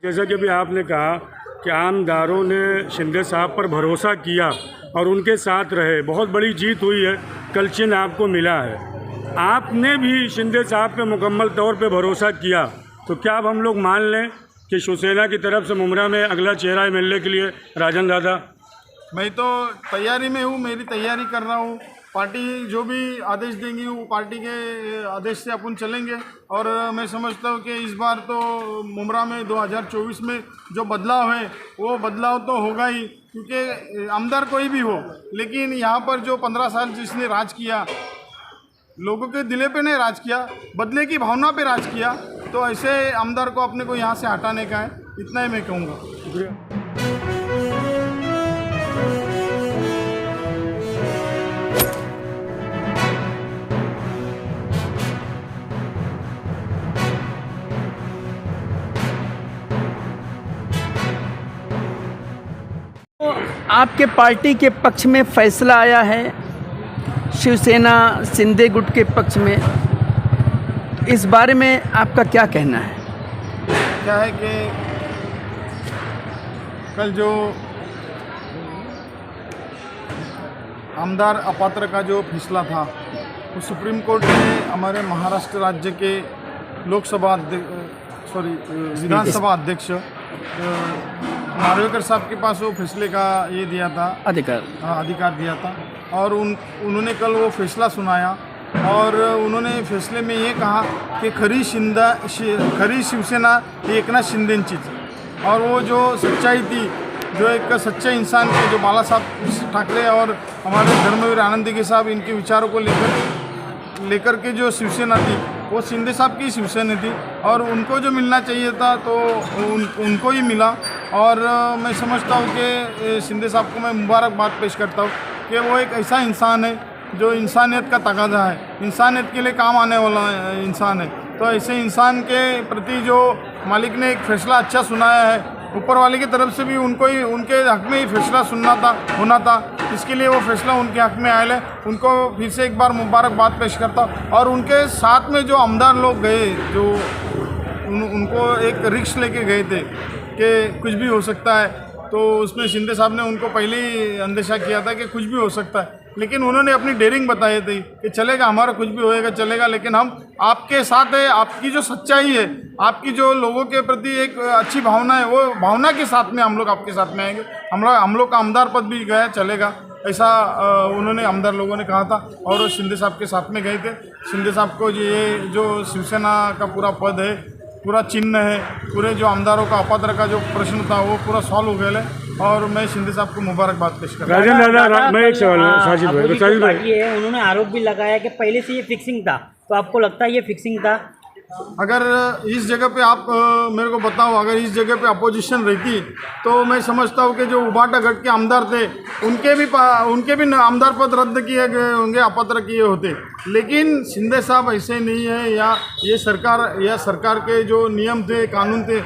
जैसा कि अभी आपने कहा कि आमदारों ने शिंदे साहब पर भरोसा किया और उनके साथ रहे, बहुत बड़ी जीत हुई है, कल चिन्ह आपको मिला है। आपने भी शिंदे साहब पे मुकम्मल तौर पे भरोसा किया, तो क्या अब हम लोग मान लें कि शिवसेना की तरफ से मुमरा में अगला चेहरा मिलने के लिए राजन दादा? मैं तो तैयारी में हूँ, मेरी तैयारी कर रहा हूँ। पार्टी जो भी आदेश देंगी वो पार्टी के आदेश से अपन चलेंगे। और मैं समझता हूँ कि इस बार तो मुमरा में 2024 में जो बदलाव है वो बदलाव तो होगा ही, क्योंकि आमदार कोई भी हो, लेकिन यहाँ पर जो 15 साल जिसने राज किया, लोगों के दिले पे नहीं राज किया, बदले की भावना पे राज किया, तो ऐसे आमदार को अपने को यहाँ से हटाने का है, इतना ही मैं कहूँगा। तो आपके पार्टी के पक्ष में फैसला आया है, शिवसेना शिंदे गुट के पक्ष में, तो इस बारे में आपका क्या कहना है? क्या है कि कल जो आमदार अपात्र का जो फैसला था, वो सुप्रीम कोर्ट ने हमारे महाराष्ट्र राज्य के लोकसभा विधानसभा अध्यक्ष नार्वेकर साहब के पास वो फैसले का ये दिया था, अधिकार दिया था। और उन्होंने कल वो फैसला सुनाया और उन्होंने फैसले में ये कहा कि खरी शिवसेना ही एकनाथ शिंदेचीच। और वो जो सच्चाई थी, जो एक सच्चे इंसान थे, जो बाला साहब ठाकरे और हमारे धर्मवीर आनंदी साहब, इनके विचारों को लेकर के जो शिवसेना थी वो शिंदे साहब की शिवसेना थी, और उनको जो मिलना चाहिए था तो उनको ही मिला। और मैं समझता हूँ कि शिंदे साहब को मैं मुबारकबाद पेश करता हूँ कि वो एक ऐसा इंसान है जो इंसानियत का तकाजा है, इंसानियत के लिए काम आने वाला इंसान है। तो ऐसे इंसान के प्रति जो मालिक ने एक फैसला अच्छा सुनाया है, ऊपर वाले की तरफ से भी उनके हक में ही फैसला होना था, इसके लिए वो फैसला उनके हक में आया है। उनको फिर से एक बार मुबारकबाद पेश करता हूँ। और उनके साथ में जो आमदार लोग गए, जो उनको एक रिस्क लेके गए थे कि कुछ भी हो सकता है, तो उसमें शिंदे साहब ने उनको पहले ही अंदेशा किया था कि कुछ भी हो सकता है, लेकिन उन्होंने अपनी डेयरिंग बताई थी कि चलेगा, हमारा कुछ भी होएगा चलेगा, लेकिन हम आपके साथ है। आपकी जो सच्चाई है, आपकी जो लोगों के प्रति एक अच्छी भावना है, वो भावना के साथ में हम लोग आपके साथ में आएंगे। हम लोग का आमदार पद भी गया चलेगा, ऐसा उन्होंने आमदार लोगों ने कहा था। और वो शिंदे साहब के साथ में गए थे। शिंदे साहब को ये जो शिवसेना का पूरा पद है, पूरा चिन्ह है, पूरे जो आमदारों का अपात्र का जो प्रश्न था वो पूरा सॉल्व हो गया है। और मैं शिंदे साहब को मुबारकबाद पेश कर राजन दादा, मैं एक सवाल साजिद भाई, है, उन्होंने आरोप भी लगाया कि पहले से ये फिक्सिंग था, तो आपको लगता है ये फिक्सिंग था? अगर इस जगह पे आप मेरे को बताओ, अगर इस जगह पे अपोजिशन रहती तो मैं समझता हूँ कि जो उबाटा गढ़ के आमदार थे उनके भी आमदार पद रद्द किए गए होंगे, अपात्र किए होते। लेकिन शिंदे साहब ऐसे नहीं है, या ये सरकार के जो नियम थे, कानून थे,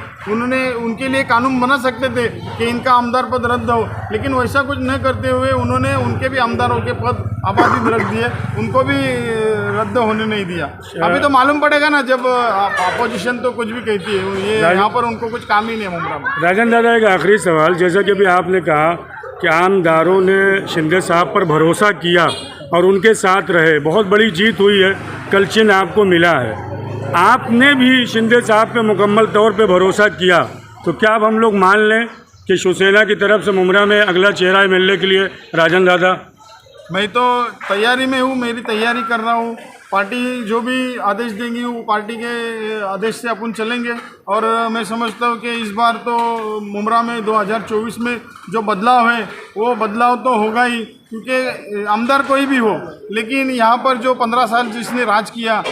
उनके लिए कानून बना सकते थे कि इनका आमदार पद रद्द हो, लेकिन वैसा कुछ न करते हुए उन्होंने उनके भी आमदारों के पद आबादी रख दिए, उनको भी रद्द होने नहीं दिया। अभी तो मालूम पड़ेगा ना, जब अपोजिशन तो कुछ भी कहती है, ये यहाँ पर उनको कुछ काम ही नहीं है मुमरा में। राजन दादा, एक आखिरी सवाल, जैसा कि अभी आपने कहा कि आमदारों ने शिंदे साहब पर भरोसा किया और उनके साथ रहे, बहुत बड़ी जीत हुई है, कल चिन्ह आपको मिला है। आपने भी शिंदे साहब पे मुकम्मल तौर पे भरोसा किया, तो क्या अब हम लोग मान लें कि शिवसेना की तरफ से मुमरा में अगला चेहरा मिलने के लिए राजन दादा? मैं तो तैयारी में हूँ, मेरी तैयारी कर रहा हूँ। पार्टी जो भी आदेश देंगी वो पार्टी के आदेश से अपन चलेंगे। और मैं समझता हूँ कि इस बार तो मुमरा में 2024 में जो बदलाव है वो बदलाव तो होगा ही, क्योंकि आमदार कोई भी हो, लेकिन यहाँ पर जो 15 साल जिसने राज किया,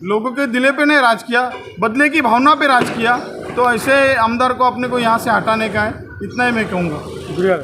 लोगों के दिले पे नहीं राज किया, बदले की भावना पे राज किया, तो ऐसे आमदार को अपने को यहाँ से हटाने का है, इतना ही मैं कहूँगा। शुक्रिया।